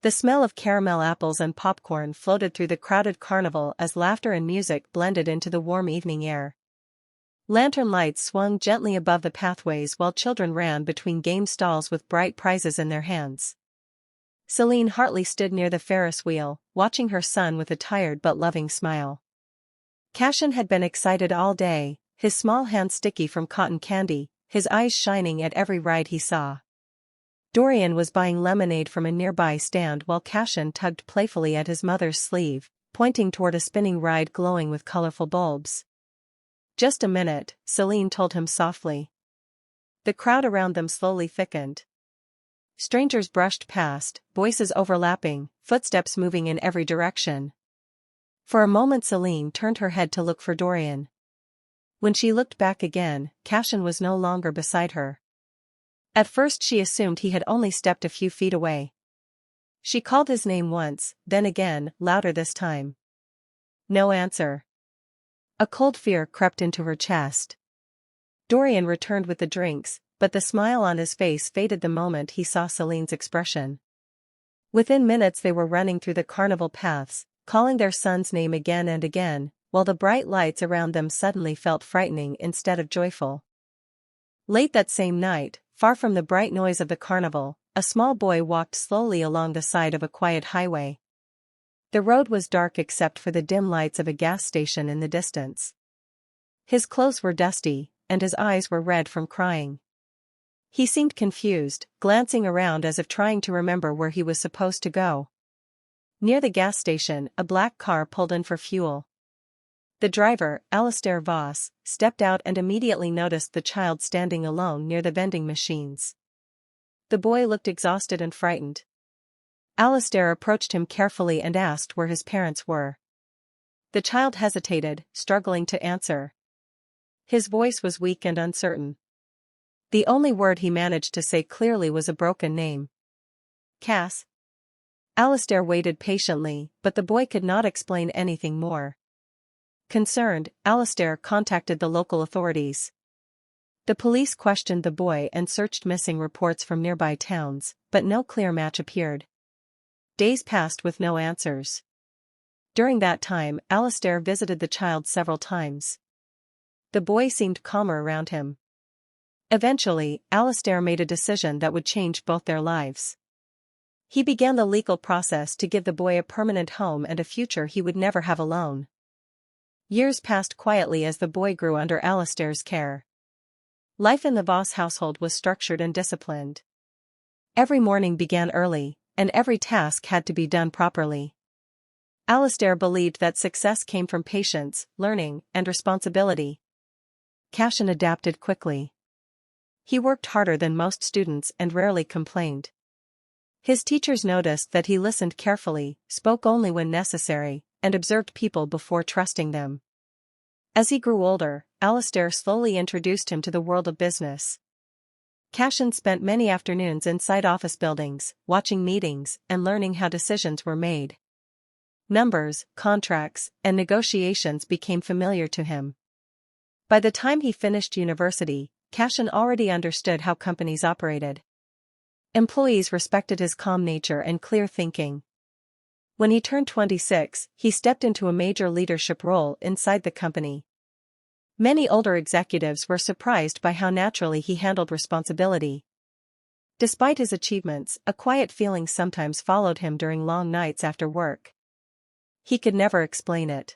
The smell of caramel apples and popcorn floated through the crowded carnival as laughter and music blended into the warm evening air. Lantern lights swung gently above the pathways while children ran between game stalls with bright prizes in their hands. Celine Hartley stood near the Ferris wheel, watching her son with a tired but loving smile. Cashin had been excited all day, his small hands sticky from cotton candy, his eyes shining at every ride he saw. Dorian was buying lemonade from a nearby stand while Cashin tugged playfully at his mother's sleeve, pointing toward a spinning ride glowing with colorful bulbs. "Just a minute," Celine told him softly. The crowd around them slowly thickened. Strangers brushed past, voices overlapping, footsteps moving in every direction. For a moment Celine turned her head to look for Dorian. When she looked back again, Cashin was no longer beside her. At first she assumed he had only stepped a few feet away. She called his name once, then again, louder this time. No answer. A cold fear crept into her chest. Dorian returned with the drinks, but the smile on his face faded the moment he saw Celine's expression. Within minutes they were running through the carnival paths, calling their son's name again and again, while the bright lights around them suddenly felt frightening instead of joyful. Late that same night, far from the bright noise of the carnival, a small boy walked slowly along the side of a quiet highway. The road was dark except for the dim lights of a gas station in the distance. His clothes were dusty, and his eyes were red from crying. He seemed confused, glancing around as if trying to remember where he was supposed to go. Near the gas station, a black car pulled in for fuel. The driver, Alistair Voss, stepped out and immediately noticed the child standing alone near the vending machines. The boy looked exhausted and frightened. Alistair approached him carefully and asked where his parents were. The child hesitated, struggling to answer. His voice was weak and uncertain. The only word he managed to say clearly was a broken name. Cass. Alistair waited patiently, but the boy could not explain anything more. Concerned, Alistair contacted the local authorities. The police questioned the boy and searched missing reports from nearby towns, but no clear match appeared. Days passed with no answers. During that time, Alistair visited the child several times. The boy seemed calmer around him. Eventually, Alistair made a decision that would change both their lives. He began the legal process to give the boy a permanent home and a future he would never have alone. Years passed quietly as the boy grew under Alistair's care. Life in the Voss household was structured and disciplined. Every morning began early, and every task had to be done properly. Alistair believed that success came from patience, learning, and responsibility. Cashin adapted quickly. He worked harder than most students and rarely complained. His teachers noticed that he listened carefully, spoke only when necessary, and observed people before trusting them. As he grew older, Alistair slowly introduced him to the world of business. Cashin spent many afternoons inside office buildings, watching meetings and learning how decisions were made. Numbers, contracts, and negotiations became familiar to him. By the time he finished university, Cashin already understood how companies operated. Employees respected his calm nature and clear thinking. When he turned 26, he stepped into a major leadership role inside the company. Many older executives were surprised by how naturally he handled responsibility. Despite his achievements, a quiet feeling sometimes followed him during long nights after work. He could never explain it.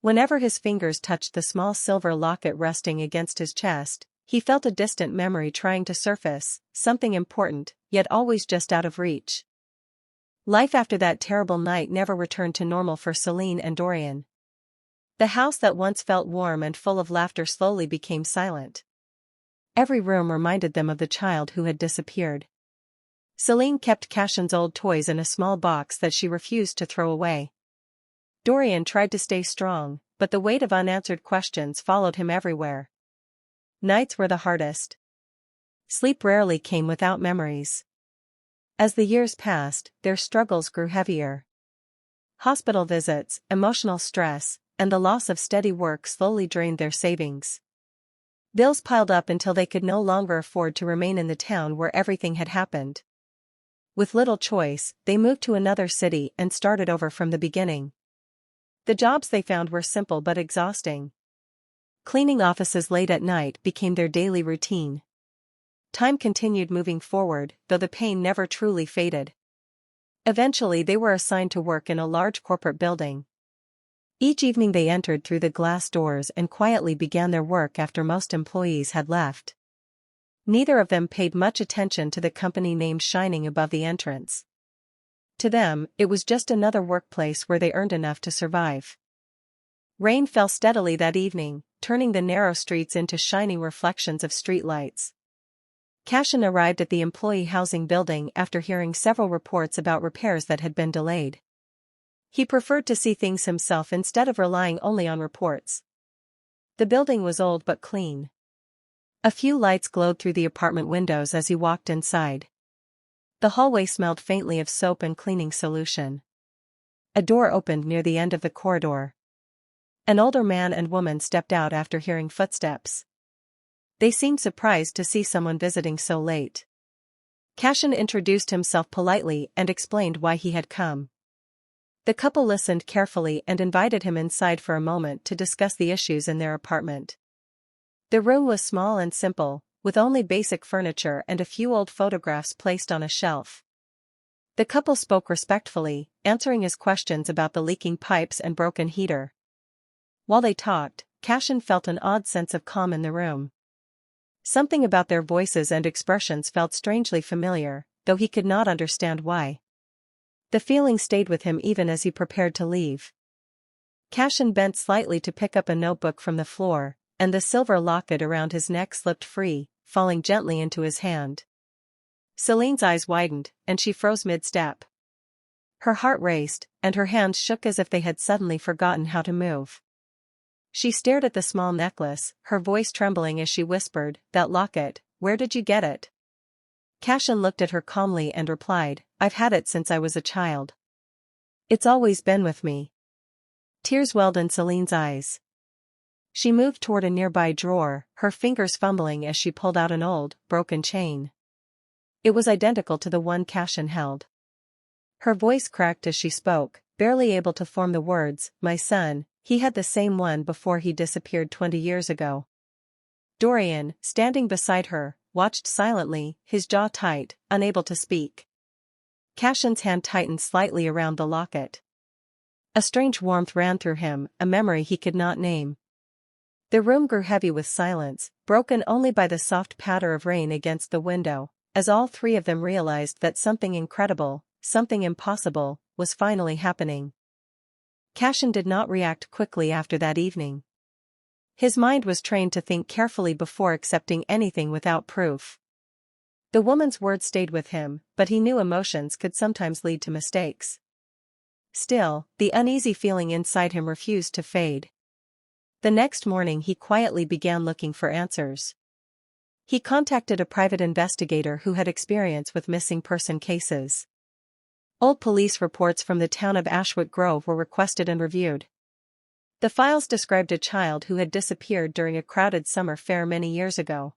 Whenever his fingers touched the small silver locket resting against his chest, he felt a distant memory trying to surface, something important, yet always just out of reach. Life after that terrible night never returned to normal for Celine and Dorian. The house that once felt warm and full of laughter slowly became silent. Every room reminded them of the child who had disappeared. Celine kept Cashin's old toys in a small box that she refused to throw away. Dorian tried to stay strong, but the weight of unanswered questions followed him everywhere. Nights were the hardest. Sleep rarely came without memories. As the years passed, their struggles grew heavier. Hospital visits, emotional stress, and the loss of steady work slowly drained their savings. Bills piled up until they could no longer afford to remain in the town where everything had happened. With little choice, they moved to another city and started over from the beginning. The jobs they found were simple but exhausting. Cleaning offices late at night became their daily routine. Time continued moving forward, though the pain never truly faded. Eventually they were assigned to work in a large corporate building. Each evening they entered through the glass doors and quietly began their work after most employees had left. Neither of them paid much attention to the company name shining above the entrance. To them, it was just another workplace where they earned enough to survive. Rain fell steadily that evening, turning the narrow streets into shining reflections of streetlights. Cashin arrived at the employee housing building after hearing several reports about repairs that had been delayed. He preferred to see things himself instead of relying only on reports. The building was old but clean. A few lights glowed through the apartment windows as he walked inside. The hallway smelled faintly of soap and cleaning solution. A door opened near the end of the corridor. An older man and woman stepped out after hearing footsteps. They seemed surprised to see someone visiting so late. Cashin introduced himself politely and explained why he had come. The couple listened carefully and invited him inside for a moment to discuss the issues in their apartment. The room was small and simple, with only basic furniture and a few old photographs placed on a shelf. The couple spoke respectfully, answering his questions about the leaking pipes and broken heater. While they talked, Cashin felt an odd sense of calm in the room. Something about their voices and expressions felt strangely familiar, though he could not understand why. The feeling stayed with him even as he prepared to leave. Cashin bent slightly to pick up a notebook from the floor, and the silver locket around his neck slipped free, falling gently into his hand. Celine's eyes widened, and she froze mid-step. Her heart raced, and her hands shook as if they had suddenly forgotten how to move. She stared at the small necklace, her voice trembling as she whispered, "That locket, where did you get it?" Cashin looked at her calmly and replied, "I've had it since I was a child. It's always been with me." Tears welled in Celine's eyes. She moved toward a nearby drawer, her fingers fumbling as she pulled out an old, broken chain. It was identical to the one Cashin held. Her voice cracked as she spoke, barely able to form the words, "My son, he had the same one before he disappeared 20 years ago." Dorian, standing beside her, watched silently, his jaw tight, unable to speak. Cashin's hand tightened slightly around the locket. A strange warmth ran through him, a memory he could not name. The room grew heavy with silence, broken only by the soft patter of rain against the window, as all three of them realized that something incredible, something impossible, was finally happening. Cashin did not react quickly after that evening. His mind was trained to think carefully before accepting anything without proof. The woman's words stayed with him, but he knew emotions could sometimes lead to mistakes. Still, the uneasy feeling inside him refused to fade. The next morning he quietly began looking for answers. He contacted a private investigator who had experience with missing person cases. Old police reports from the town of Ashwood Grove were requested and reviewed. The files described a child who had disappeared during a crowded summer fair many years ago.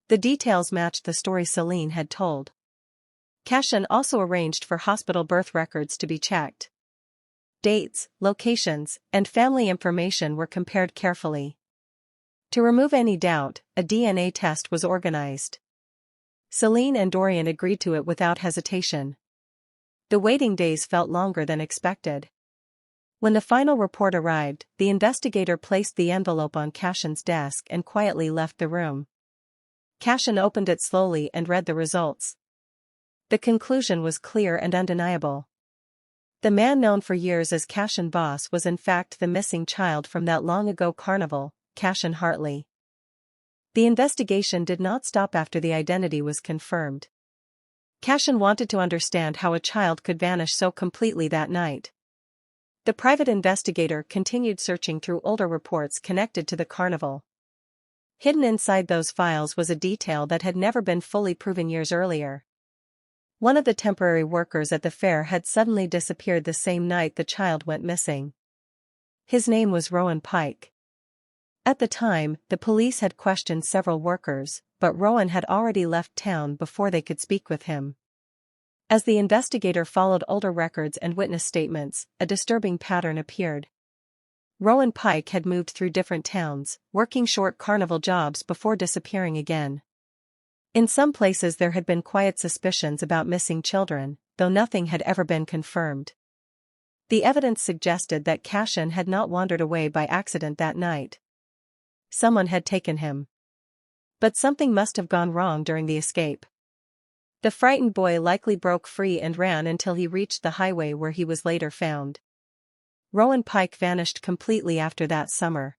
The details matched the story Celine had told. Cashin also arranged for hospital birth records to be checked. Dates, locations, and family information were compared carefully. To remove any doubt, a DNA test was organized. Celine and Dorian agreed to it without hesitation. The waiting days felt longer than expected. When the final report arrived, the investigator placed the envelope on Cashin's desk and quietly left the room. Cashin opened it slowly and read the results. The conclusion was clear and undeniable. The man known for years as Cashin Voss was in fact the missing child from that long-ago carnival, Cashin Hartley. The investigation did not stop after the identity was confirmed. Cashin wanted to understand how a child could vanish so completely that night. The private investigator continued searching through older reports connected to the carnival. Hidden inside those files was a detail that had never been fully proven years earlier. One of the temporary workers at the fair had suddenly disappeared the same night the child went missing. His name was Rowan Pike. At the time, the police had questioned several workers, but Rowan had already left town before they could speak with him. As the investigator followed older records and witness statements, a disturbing pattern appeared. Rowan Pike had moved through different towns, working short carnival jobs before disappearing again. In some places there had been quiet suspicions about missing children, though nothing had ever been confirmed. The evidence suggested that Cashin had not wandered away by accident that night. Someone had taken him. But something must have gone wrong during the escape. The frightened boy likely broke free and ran until he reached the highway where he was later found. Rowan Pike vanished completely after that summer.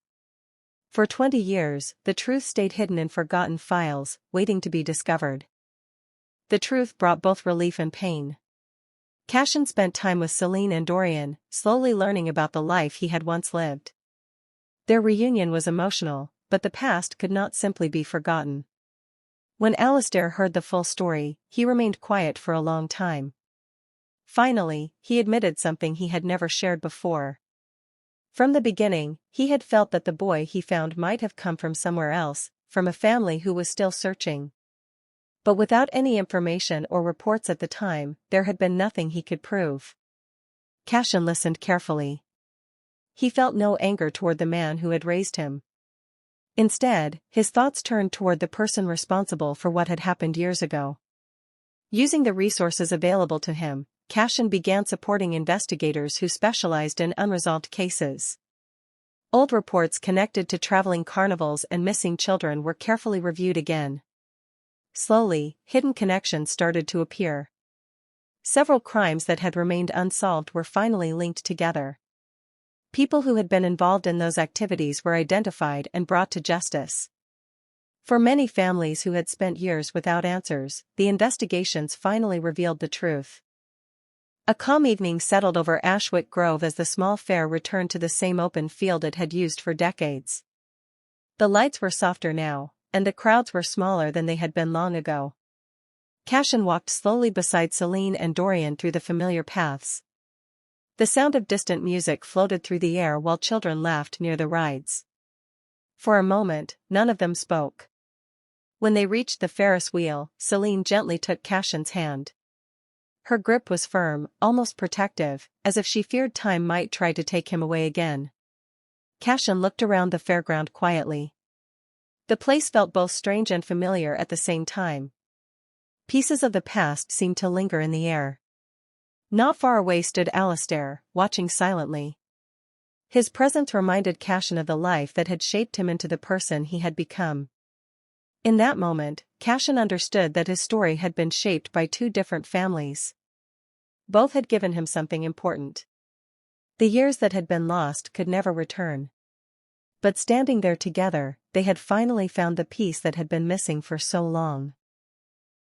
For 20 years, the truth stayed hidden in forgotten files, waiting to be discovered. The truth brought both relief and pain. Cashin spent time with Celine and Dorian, slowly learning about the life he had once lived. Their reunion was emotional, but the past could not simply be forgotten. When Alistair heard the full story, he remained quiet for a long time. Finally, he admitted something he had never shared before. From the beginning, he had felt that the boy he found might have come from somewhere else, from a family who was still searching. But without any information or reports at the time, there had been nothing he could prove. Cashin listened carefully. He felt no anger toward the man who had raised him. Instead, his thoughts turned toward the person responsible for what had happened years ago. Using the resources available to him, Cashin began supporting investigators who specialized in unresolved cases. Old reports connected to traveling carnivals and missing children were carefully reviewed again. Slowly, hidden connections started to appear. Several crimes that had remained unsolved were finally linked together. People who had been involved in those activities were identified and brought to justice. For many families who had spent years without answers, the investigations finally revealed the truth. A calm evening settled over Ashwick Grove as the small fair returned to the same open field it had used for decades. The lights were softer now, and the crowds were smaller than they had been long ago. Cashin walked slowly beside Celine and Dorian through the familiar paths. The sound of distant music floated through the air while children laughed near the rides. For a moment, none of them spoke. When they reached the Ferris wheel, Celine gently took Cashin's hand. Her grip was firm, almost protective, as if she feared time might try to take him away again. Cashin looked around the fairground quietly. The place felt both strange and familiar at the same time. Pieces of the past seemed to linger in the air. Not far away stood Alistair, watching silently. His presence reminded Cashin of the life that had shaped him into the person he had become. In that moment, Cashin understood that his story had been shaped by two different families. Both had given him something important. The years that had been lost could never return. But standing there together, they had finally found the piece that had been missing for so long.